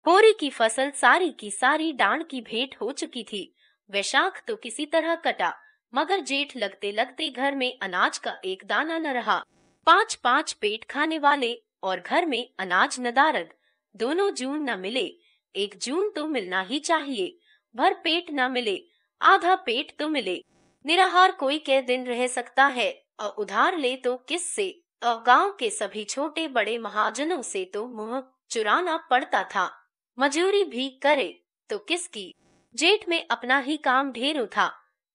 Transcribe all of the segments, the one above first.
होरी की फसल सारी की सारी डांड की भेंट हो चुकी थी। वैशाख तो किसी तरह कटा, मगर जेठ लगते लगते घर में अनाज का एक दाना न रहा। पांच पांच पेट खाने वाले और घर में अनाज नदारद, दोनों जून न मिले। एक जून तो मिलना ही चाहिए। भर पेट न मिले, आधा पेट तो मिले। निराहार कोई कै दिन रह सकता है, और उधार ले तो किससे? और गांव के सभी छोटे बड़े महाजनों से तो मुंह चुराना पड़ता था। मजूरी भी करे तो किसकी? जेठ में अपना ही काम ढेर था।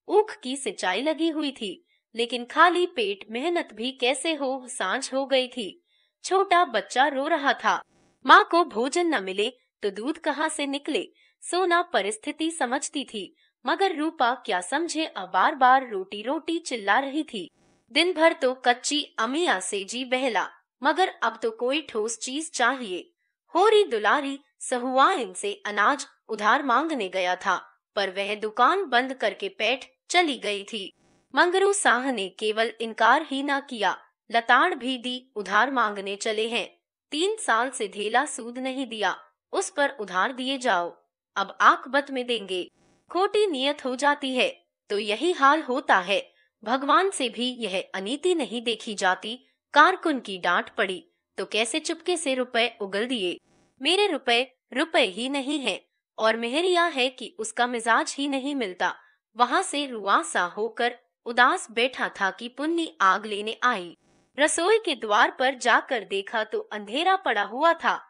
ऊख की सिंचाई लगी हुई थी, लेकिन खाली पेट मेहनत भी कैसे हो, सांझ हो गई थी। छोटा बच्चा रो रहा था। माँ को भोजन न मिले तो दूध कहाँ से निकले? सोना परिस्थिति समझती थी, मगर रूपा क्या समझे, बार बार रोटी रोटी चिल्ला रही थी। दिन भर तो कच्ची अमिया से जी बहला, मगर अब तो कोई ठोस चीज चाहिए। होरी दुलारी सहुआ इनसे अनाज उधार मांगने गया था, पर वह दुकान बंद करके पैठ चली गई थी। मंगरू साह ने केवल इनकार ही न किया, लताड़ भी दी। उधार मांगने चले हैं, 3 साल से धेला सूद नहीं दिया, उस पर उधार दिए जाओ, अब आकबत में देंगे। खोटी नियत हो जाती है तो यही हाल होता है। भगवान से भी यह अनीति नहीं देखी जाती। कारकुन की डांट पड़ी तो कैसे चुपके से रुपए उगल दिए। मेरे रुपए रुपए ही नहीं है, और मेहरिया है कि उसका मिजाज ही नहीं मिलता। वहां से रुआसा होकर उदास बैठा था कि पुन्नी आग लेने आई। रसोई के द्वार पर जाकर देखा तो अंधेरा पड़ा हुआ था।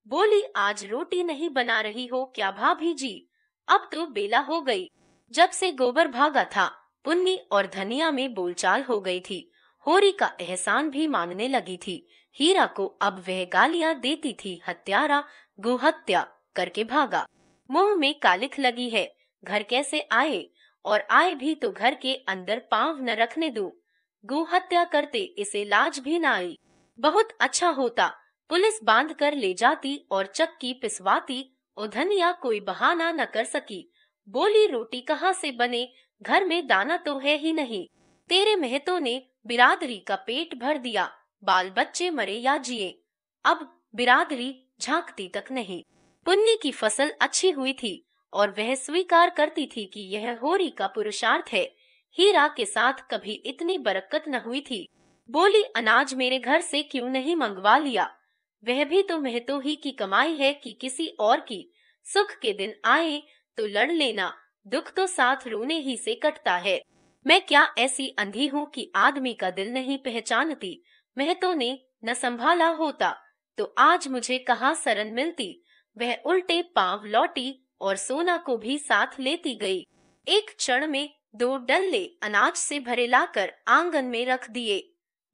बोली, आज रोटी नहीं बना रही हो क्या भाभी जी? अब तो बेला हो गई। जब से गोबर भागा था, पुन्नी और धनिया में बोलचाल हो गई थी। होरी का एहसान भी मानने लगी थी। हीरा को अब वह गालियां देती थी, हत्यारा, गोहत्या करके भागा। मुंह में कालिख लगी है, घर कैसे आए? और आए भी तो घर के अंदर पांव न रखने दूं। गोहत्या करते इसे लाज भी न आई। बहुत अच्छा होता, पुलिस बांध कर ले जाती और चक्की पिसवाती, और धनिया कोई बहाना न कर सकी। बोली, रोटी कहाँ से बने? घर में दाना तो है ही नहीं। तेरे मेहतों ने बिरादरी का पेट भर दिया, बाल बच्चे मरे या जिए, अब बिरादरी झांकती तक नहीं। पुन्नी की फसल अच्छी हुई थी, और वह स्वीकार करती थी कि यह होरी का पुरुषार्थ है। हीरा के साथ कभी इतनी बरकत न हुई थी। बोली, अनाज मेरे घर से क्यों नहीं मंगवा लिया? वह भी तो मेहतों ही की कमाई है कि किसी और की? सुख के दिन आए तो लड़ लेना, दुख तो साथ रोने ही से कटता है। मैं क्या ऐसी अंधी हूँ कि आदमी का दिल नहीं पहचानती? मेहतों ने न संभाला होता तो आज मुझे कहाँ शरण मिलती। वह उल्टे पांव लौटी और सोना को भी साथ लेती गई। एक क्षण में 2 डल्ले अनाज से भरे लाकर आंगन में रख दिए।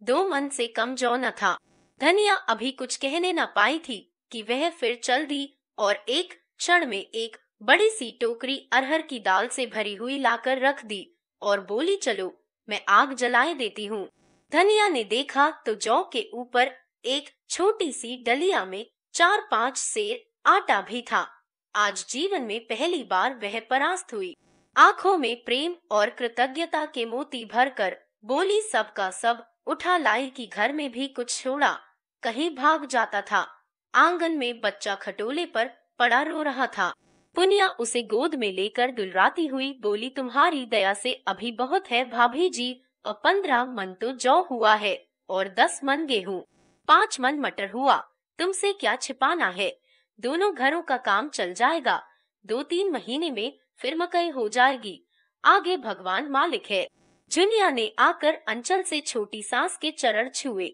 2 मन से कम जौ न था। धनिया अभी कुछ कहने न पाई थी कि वह फिर चल दी, और एक क्षण में एक बड़ी सी टोकरी अरहर की दाल से भरी हुई लाकर रख दी और बोली, चलो मैं आग जलाए देती हूँ। धनिया ने देखा तो जौ के ऊपर एक छोटी सी डलिया में 4-5 सेर आटा भी था। आज जीवन में पहली बार वह परास्त हुई। आंखों में प्रेम और कृतज्ञता के मोती भरकर बोली, सब का सब उठा लाई कि घर में भी कुछ छोड़ा, कहीं भाग जाता था। आंगन में बच्चा खटोले पर पड़ा रो रहा था। पुनिया उसे गोद में लेकर दुलराती हुई बोली, तुम्हारी दया से अभी बहुत है भाभी जी, और 15 मन तो जौ हुआ है, और 10 मन गेहूं, 5 मन मटर हुआ। तुमसे क्या छिपाना है? दोनों घरों का काम चल जाएगा। 2-3 महीने में फिर मकई हो जाएगी। आगे भगवान मालिक है। जुनिया ने आकर अंचल से छोटी सास के चरण छुए।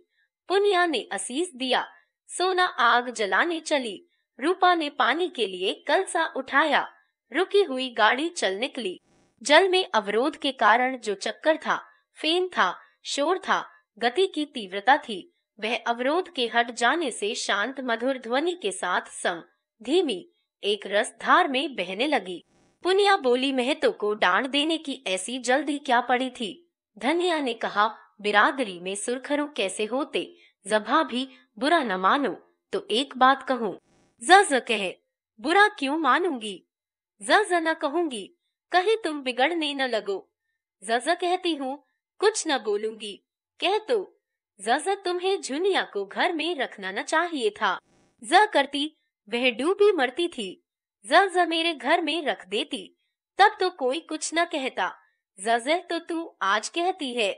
पुनिया ने असीस दिया। सोना आग जलाने चली। रूपा ने पानी के लिए कलसा उठाया। रुकी हुई गाड़ी चल निकली। जल में अवरोध के कारण जो चक्कर था, फेन था, शोर था, गति की तीव्रता थी, वह अवरोध के हट जाने से शांत मधुर ध्वनि के साथ सम धीमी एक रस धार में बहने लगी। पुनिया बोली, महतो को डांड देने की ऐसी जल्दी क्या पड़ी थी? धनिया ने कहा, बिरादरी में सुरखरू कैसे होते? जभा भी बुरा न मानो तो एक बात कहूँ। ज कहे, बुरा क्यों मानूंगी? ज न कहूंगी, कहीं तुम बिगड़ने न लगो। ज कहती हूँ, कुछ न बोलूंगी, कह तो। ज तुम्हें जुनिया को घर में रखना न चाहिए था। ज करती वह डूबी मरती थी। जज मेरे घर में रख देती, तब तो कोई कुछ न कहता। जज तो तू आज कहती है,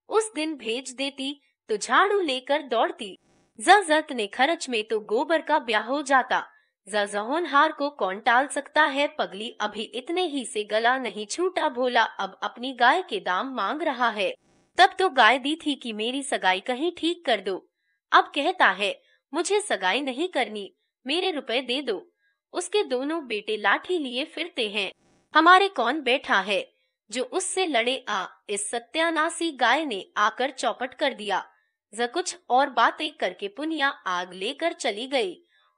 उस दिन भेज देती तो झाड़ू लेकर दौड़ती। जजत ने खर्च में तो गोबर का ब्याह हो जाता। होनहार को कौन टाल सकता है, पगली अभी इतने ही से गला नहीं छूटा। भोला अब अपनी गाय के दाम मांग रहा है। तब तो गाय दी थी कि मेरी सगाई कहीं ठीक कर दो, अब कहता है मुझे सगाई नहीं करनी, मेरे रुपए दे दो। उसके दोनों बेटे लाठी लिए फिरते हैं। हमारे कौन बैठा है जो उससे लड़े आ। इस सत्यानाशी गाय ने आकर चौपट कर दिया। कुछ और बातें करके पुनिया आग लेकर चली गई।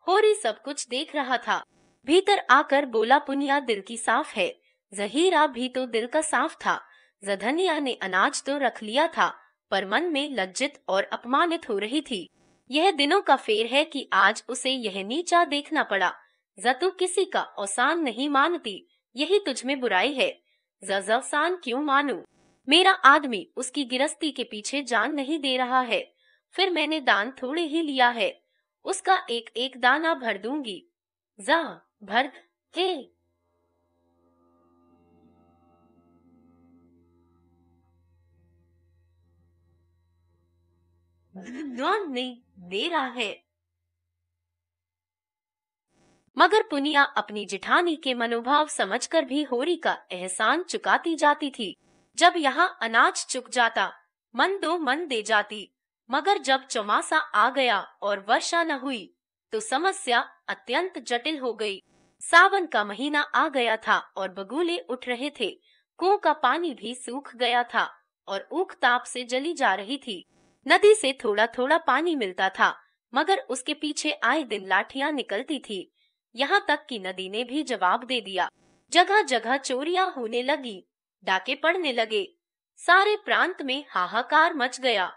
होरी सब कुछ देख रहा था। भीतर आकर बोला, पुनिया दिल की साफ है। जहीरा भी तो दिल का साफ था। जधनिया ने अनाज तो रख लिया था, पर मन में लज्जित और अपमानित हो रही थी। यह दिनों का फेर है कि आज उसे यह नीचा देखना पड़ा। तू किसी का औसान नहीं मानती, यही तुझ में बुराई है। औसान क्यों मानूं? मेरा आदमी उसकी गिरस्ती के पीछे जान नहीं दे रहा है। फिर मैंने दान थोड़े ही लिया है, उसका एक एक दाना भर दूंगी। भर के नहीं दे रहा है। मगर पुनिया अपनी जिठानी के मनोभाव समझकर भी होरी का एहसान चुकाती जाती थी। जब यहाँ अनाज चुक जाता, मन दो मन दे जाती। मगर जब चौमासा आ गया और वर्षा न हुई, तो समस्या अत्यंत जटिल हो गई। सावन का महीना आ गया था और बगुले उठ रहे थे। कुओं का पानी भी सूख गया था और ऊख ताप से जली जा रही थी। नदी से थोड़ा थोड़ा पानी मिलता था, मगर उसके पीछे आए दिन लाठियां निकलती थी। यहाँ तक कि नदी ने भी जवाब दे दिया। जगह जगह चोरियां होने लगी, डाके पड़ने लगे। सारे प्रांत में हाहाकार मच गया।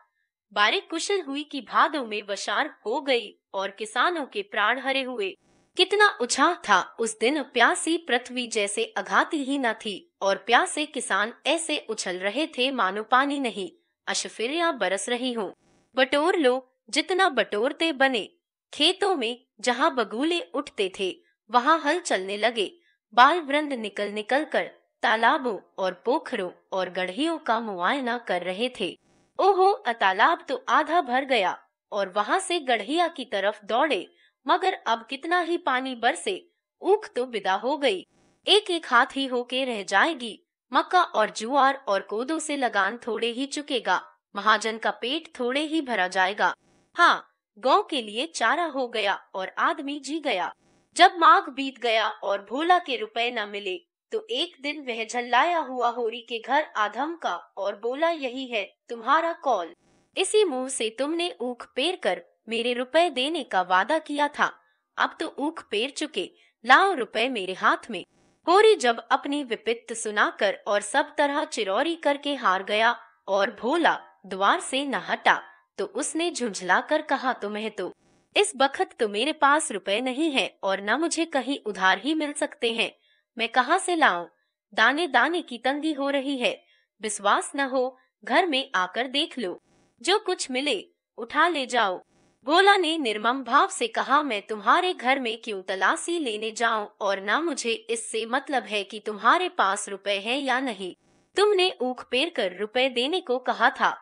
बारिश कुशल हुई कि भादों में बशार हो गई और किसानों के प्राण हरे हुए। कितना उत्साह था उस दिन। प्यासी पृथ्वी जैसे अघाती ही न थी और प्यासे किसान ऐसे उछल रहे थे मानो पानी नहीं, अशफिरियां बरस रही हों। बटोर लो जितना बटोरते बने। खेतों में जहाँ बगुले उठते थे, वहाँ हल चलने लगे। बाल वृंद निकल निकल कर तालाबों और पोखरों और गढ़ियों का मुआयना कर रहे थे। ओहो, तालाब तो आधा भर गया और वहाँ से गढ़िया की तरफ दौड़े। मगर अब कितना ही पानी बरसे, ऊख तो विदा हो गई, एक एक हाथ ही होके रह जाएगी। मक्का और जुआर और कोदो से लगान थोड़े ही चुकेगा, महाजन का पेट थोड़े ही भरा जाएगा। हाँ, गौ के लिए चारा हो गया और आदमी जी गया। जब माघ बीत गया और भोला के रुपए न मिले, तो एक दिन वह झल्लाया हुआ होरी के घर आधम का और बोला, यही है तुम्हारा कौल। इसी मुंह से तुमने ऊख पेर कर मेरे रुपए देने का वादा किया था। अब तो ऊख पेर चुके, लाओ रुपए मेरे हाथ में। होरी जब अपनी विपत्ति सुनाकर और सब तरह चिरौरी करके हार गया और भोला द्वार से न हटा, तो उसने झुंझला कर कहा, तुम्हें तो इस बखत तो मेरे पास रुपए नहीं है और न मुझे कहीं उधार ही मिल सकते हैं। मैं कहाँ से लाऊं? दाने दाने की तंगी हो रही है। विश्वास न हो, घर में आकर देख लो, जो कुछ मिले उठा ले जाओ। भोला ने निर्मम भाव से कहा, मैं तुम्हारे घर में क्यों तलाशी लेने जाऊं, और ना मुझे इससे मतलब है कि तुम्हारे पास रुपए हैं या नहीं। तुमने ऊख पेर कर रुपए देने को कहा था,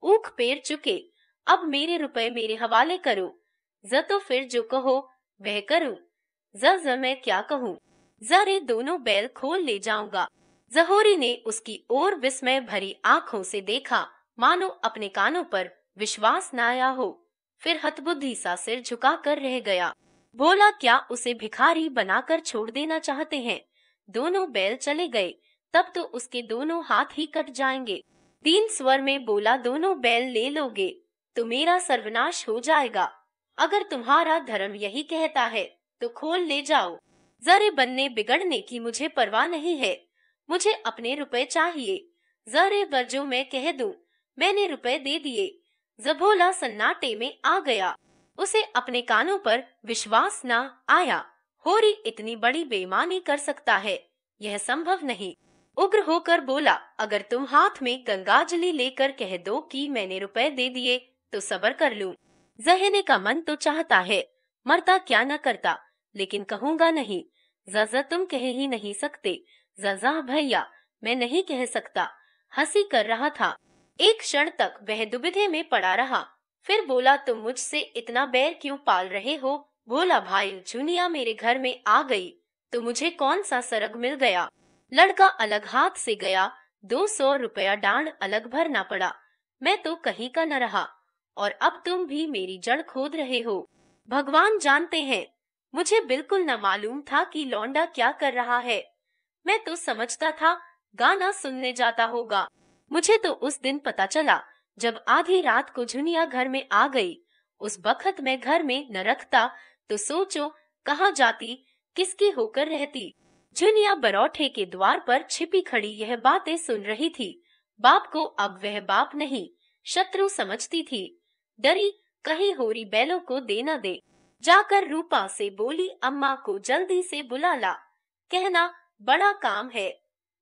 ऊख पेर चुके, अब मेरे रुपए मेरे हवाले करो। तो फिर जो कहो वह करूं। मैं क्या कहूं? जरे दोनों बैल खोल ले जाऊंगा। जहोरी ने उसकी ओर विस्मय भरी आंखों से देखा, मानो अपने कानों पर विश्वास न आया हो। फिर हतबुद्धि सा सिर झुकाकर रह गया। भोला क्या उसे भिखारी बनाकर छोड़ देना चाहते हैं? दोनों बैल चले गए, तब तो उसके दोनों हाथ ही कट जाएंगे। तीन स्वर में बोला, दोनों बैल ले लोगे तो मेरा सर्वनाश हो जाएगा। अगर तुम्हारा धर्म यही कहता है तो खोल ले जाओ। जरे बनने बिगड़ने की मुझे परवाह नहीं है, मुझे अपने रुपए चाहिए। जरे बरजो मैं कह दूं मैंने रुपए दे दिए। जभोला सन्नाटे में आ गया, उसे अपने कानों पर विश्वास न आया। होरी इतनी बड़ी बेईमानी कर सकता है, यह संभव नहीं। उग्र होकर बोला, अगर तुम हाथ में गंगाजली लेकर कह दो कि मैंने रुपए दे दिए तो सबर कर लूं। जहने का मन तो चाहता है, मरता क्या न करता। लेकिन कहूँगा नहीं। ज़ज़ तुम कह ही नहीं सकते। ज़ज़ा भैया, मैं नहीं कह सकता। हंसी कर रहा था। एक क्षण तक वह दुविधा में पड़ा रहा, फिर बोला, तुम मुझसे इतना बैर क्यों पाल रहे हो? बोला, भाई जुनिया मेरे घर में आ गई तो मुझे कौन सा सरग मिल गया। लड़का अलग हाथ से गया, 200 रुपया डांड अलग भरना पड़ा। मैं तो कहीं का न रहा, और अब तुम भी मेरी जड़ खोद रहे हो। भगवान जानते हैं, मुझे बिल्कुल न मालूम था कि लौंडा क्या कर रहा है। मैं तो समझता था गाना सुनने जाता होगा। मुझे तो उस दिन पता चला जब आधी रात को झुनिया घर में आ गई। उस बखत मैं घर में न रखता तो सोचो कहाँ जाती, किसकी होकर रहती। झुनिया बरौठे के द्वार पर छिपी खड़ी यह बातें सुन रही थी। बाप को अब वह बाप नहीं, शत्रु समझती थी। डरी कहीं होरी बैलों को दे न दे। जाकर रूपा से बोली, अम्मा को जल्दी से बुला ला, कहना बड़ा काम है,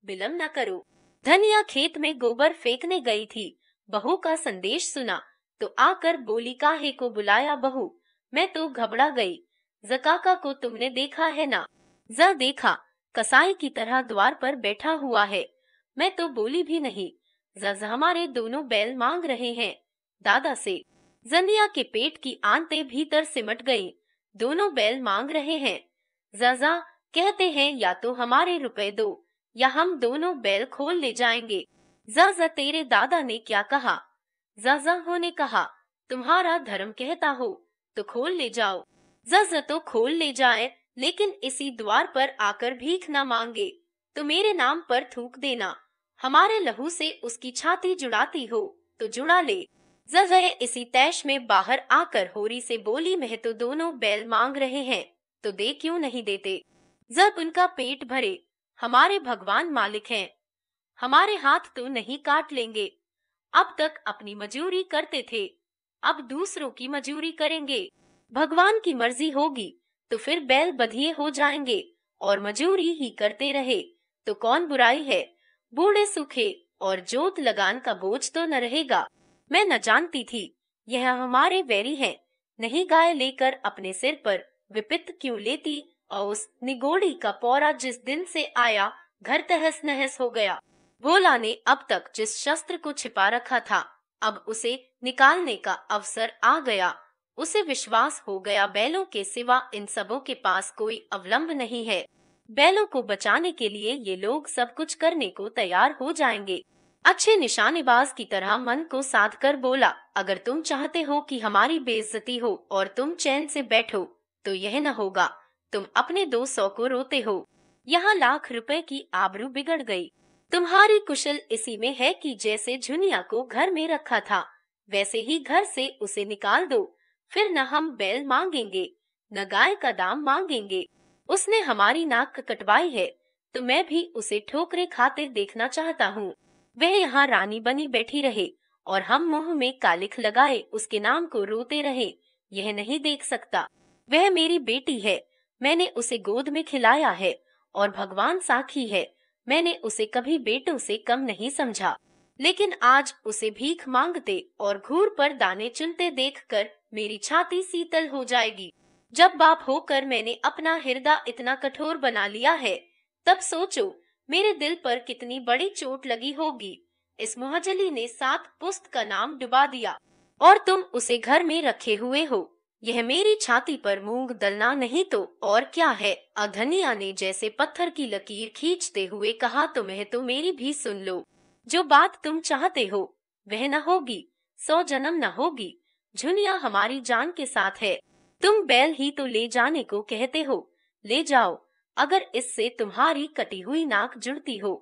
विलम्ब न करो। धनिया खेत में गोबर फेंकने गई थी। बहू का संदेश सुना तो आकर बोली, काहे को बुलाया बहू? मैं तो घबरा गई। जकाका को तुमने देखा है ना? ज देखा, कसाई की तरह द्वार पर बैठा हुआ है। मैं तो बोली भी नहीं। जज हमारे दोनों बैल मांग रहे हैं दादा से। जंदिया के पेट की आंतें भीतर सिमट गई। दोनों बैल मांग रहे हैं। जजा कहते हैं या तो हमारे रुपए दो या हम दोनों बैल खोल ले जाएंगे। ज़ तेरे दादा ने क्या कहा? ज़ ने कहा, तुम्हारा धर्म कहता हो तो खोल ले जाओ। ज़ तो खोल ले जाए, लेकिन इसी द्वार पर आकर भीख न मांगे तो मेरे नाम पर थूक देना। हमारे लहू से उसकी छाती जुड़ाती हो तो जुड़ा ले। ज़ इसी तैश में बाहर आकर होरी से बोली, मैं तो दोनों बैल मांग रहे हैं तो दे क्यों नहीं देते? जब उनका पेट भरे, हमारे भगवान मालिक हैं, हमारे हाथ तो नहीं काट लेंगे। अब तक अपनी मजूरी करते थे, अब दूसरों की मजूरी करेंगे। भगवान की मर्जी होगी तो फिर बैल बधिये हो जाएंगे और मजूरी ही करते रहे तो कौन बुराई है। बूढ़े सूखे और जोत लगान का बोझ तो न रहेगा। मैं न जानती थी यह हमारे वैरी हैं, नहीं गाय लेकर अपने सिर पर विपत्त क्यों लेती। और उस निगोड़ी का पौरा जिस दिन से आया, घर तहस नहस हो गया। भोला ने अब तक जिस शस्त्र को छिपा रखा था, अब उसे निकालने का अवसर आ गया। उसे विश्वास हो गया बैलों के सिवा इन सबों के पास कोई अवलंब नहीं है। बैलों को बचाने के लिए ये लोग सब कुछ करने को तैयार हो जाएंगे। अच्छे निशानेबाज की तरह मन को साध कर बोला, अगर तुम चाहते हो कि हमारी बेइज्जती हो और तुम चैन से बैठो तो यह न होगा। तुम अपने 200 को रोते हो, यहाँ लाख रुपए की आबरू बिगड़ गई। तुम्हारी कुशल इसी में है कि जैसे झुनिया को घर में रखा था वैसे ही घर से उसे निकाल दो। फिर न हम बैल मांगेंगे न गाय का दाम मांगेंगे। उसने हमारी नाक कटवाई है तो मैं भी उसे ठोकरे खाते देखना चाहता हूँ। वह यहाँ रानी बनी बैठी रहे और हम मुंह में कालिख लगाए उसके नाम को रोते रहे, यह नहीं देख सकता। वह मेरी बेटी है, मैंने उसे गोद में खिलाया है और भगवान साक्षी है, मैंने उसे कभी बेटों से कम नहीं समझा। लेकिन आज उसे भीख मांगते और घूर पर दाने चुनते देखकर मेरी छाती शीतल हो जाएगी। जब बाप होकर मैंने अपना हृदय इतना कठोर बना लिया है, तब सोचो मेरे दिल पर कितनी बड़ी चोट लगी होगी। इस मुहजली ने 7 पुस्त का नाम डुबा दिया और तुम उसे घर में रखे हुए हो। यह मेरी छाती पर मूंग दलना नहीं तो और क्या है। अधनिया ने जैसे पत्थर की लकीर खींचते हुए कहा, तुम्हें तो मेरी भी सुन लो, जो बात तुम चाहते हो वह न होगी, 100 जन्म न होगी। झुनिया हमारी जान के साथ है। तुम बैल ही तो ले जाने को कहते हो, ले जाओ। अगर इससे तुम्हारी कटी हुई नाक जुड़ती हो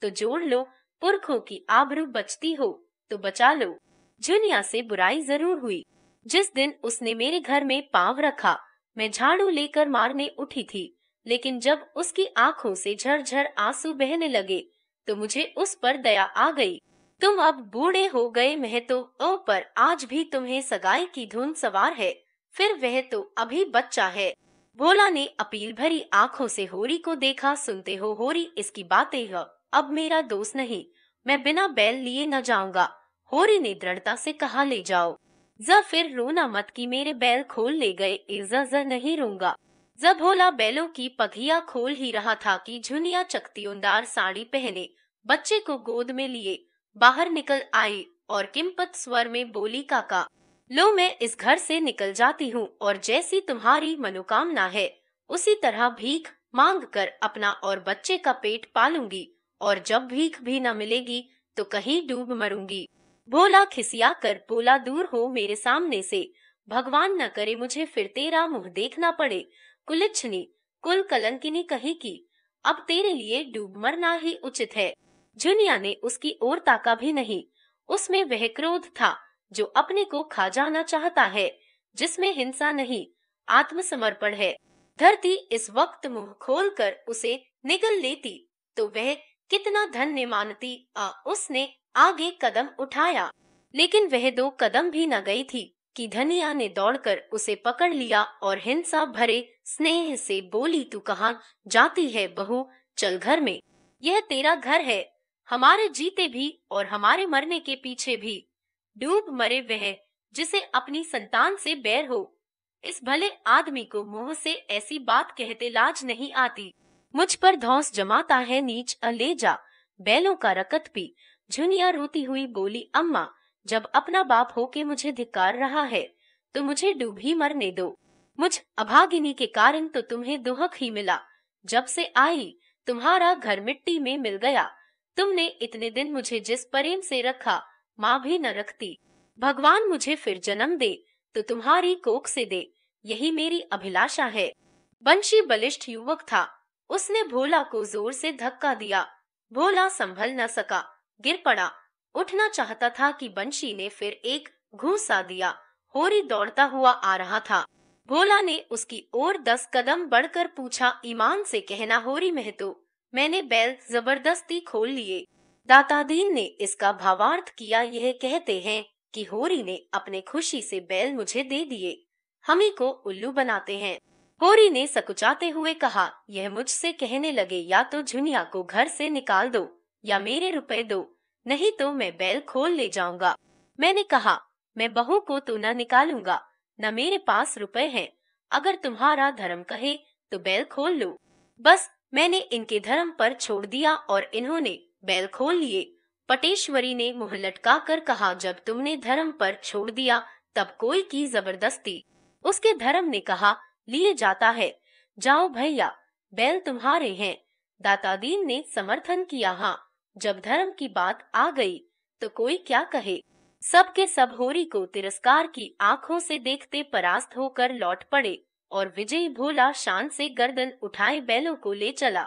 तो जोड़ लो, पुरखों की आबरू बचती हो तो बचा लो। झुनिया से बुराई जरूर हुई। जिस दिन उसने मेरे घर में पांव रखा, मैं झाड़ू लेकर मारने उठी थी, लेकिन जब उसकी आंखों से झरझर आंसू बहने लगे तो मुझे उस पर दया आ गई। तुम अब बूढ़े हो गए, मैं तो पर आज भी तुम्हें सगाई की धुन सवार है, फिर वह तो अभी बच्चा है। भोला ने अपील भरी आंखों से होरी को देखा। सुनते हो होरी, इसकी बातें है, अब मेरा दोस्त नहीं, मैं बिना बैल लिए न जाऊंगा। होरी ने दृढ़ता से कहा, ले जाओ। ज फिर रोना मत कि मेरे बैल खोल ले गए। ज नहीं रोऊंगा। जब भोला बैलों की पगिया खोल ही रहा था कि झुनिया चकत्तीदार साड़ी पहने बच्चे को गोद में लिए बाहर निकल आई और किम्पत स्वर में बोली, काका लो, मैं इस घर से निकल जाती हूँ और जैसी तुम्हारी मनोकामना है उसी तरह भीख मांग कर अपना और बच्चे का पेट पालूंगी, और जब भीख भी न मिलेगी तो कहीं डूब मरूंगी। भोला खिसिया कर बोला, दूर हो मेरे सामने से, भगवान न करे मुझे फिर तेरा मुंह देखना पड़े। कुलिच्छनी, कुल कलंकिनी कहीं की, अब तेरे लिए डूब मरना ही उचित है। झुनिया ने उसकी ओर ताका भी नहीं। उसमें वह क्रोध था जो अपने को खा जाना चाहता है, जिसमें हिंसा नहीं आत्मसमर्पण है। धरती इस वक्त मुंह खोलकर उसे निगल लेती तो वह कितना धन्य मानती। उसने आगे कदम उठाया, लेकिन वह 2 कदम भी न गई थी कि धनिया ने दौड़कर उसे पकड़ लिया और हिंसा भरे स्नेह से बोली, तू कहाँ जाती है बहू, चल घर में, यह तेरा घर है, हमारे जीते भी और हमारे मरने के पीछे भी। डूब मरे वह जिसे अपनी संतान से बैर हो। इस भले आदमी को मुंह से ऐसी बात कहते लाज नहीं आती। मुझ पर धौंस जमाता है नीच, ले जा बैलों का रकत पी। झुनिया रोती हुई बोली, अम्मा, जब अपना बाप हो के मुझे धिक्कार रहा है तो मुझे डूब ही मरने दो। मुझ अभागिनी के कारण तो तुम्हें दुहक ही मिला। जब से आई तुम्हारा घर मिट्टी में मिल गया। तुमने इतने दिन मुझे जिस प्रेम से रखा माँ भी न रखती। भगवान मुझे फिर जन्म दे तो तुम्हारी कोख से दे, यही मेरी अभिलाषा है। बंशी बलिष्ठ युवक था। उसने भोला को जोर से धक्का दिया। भोला संभल न सका, गिर पड़ा। उठना चाहता था कि बंशी ने फिर एक घूंसा दिया। होरी दौड़ता हुआ आ रहा था। भोला ने उसकी ओर 10 कदम बढ़कर पूछा, ईमान से कहना होरी महतो, मैंने बैल जबरदस्ती खोल लिए। दातादीन ने इसका भावार्थ किया, यह कहते हैं कि होरी ने अपने खुशी से बैल मुझे दे दिए, हम ही को उल्लू बनाते हैं। होरी ने सकुचाते हुए कहा, यह मुझसे कहने लगे या तो झुनिया को घर से निकाल दो या मेरे रुपए दो, नहीं तो मैं बैल खोल ले जाऊंगा। मैंने कहा, मैं बहू को तो न निकालूंगा, न मेरे पास रुपए हैं। अगर तुम्हारा धर्म कहे तो बैल खोल लो। बस मैंने इनके धर्म पर छोड़ दिया और इन्होंने बैल खोल लिए। पटेश्वरी ने मुंह लटका कर कहा, जब तुमने धर्म पर छोड़ दिया तब कोई की जबरदस्ती। उसके धर्म ने कहा, लिए जाता है, जाओ भैया, बैल तुम्हारे हैं। दातादीन ने समर्थन किया, हाँ, जब धर्म की बात आ गई तो कोई क्या कहे। सब के सब होरी को तिरस्कार की आंखों से देखते परास्त होकर लौट पड़े और विजयी भोला शान से गर्दन उठाए बैलों को ले चला।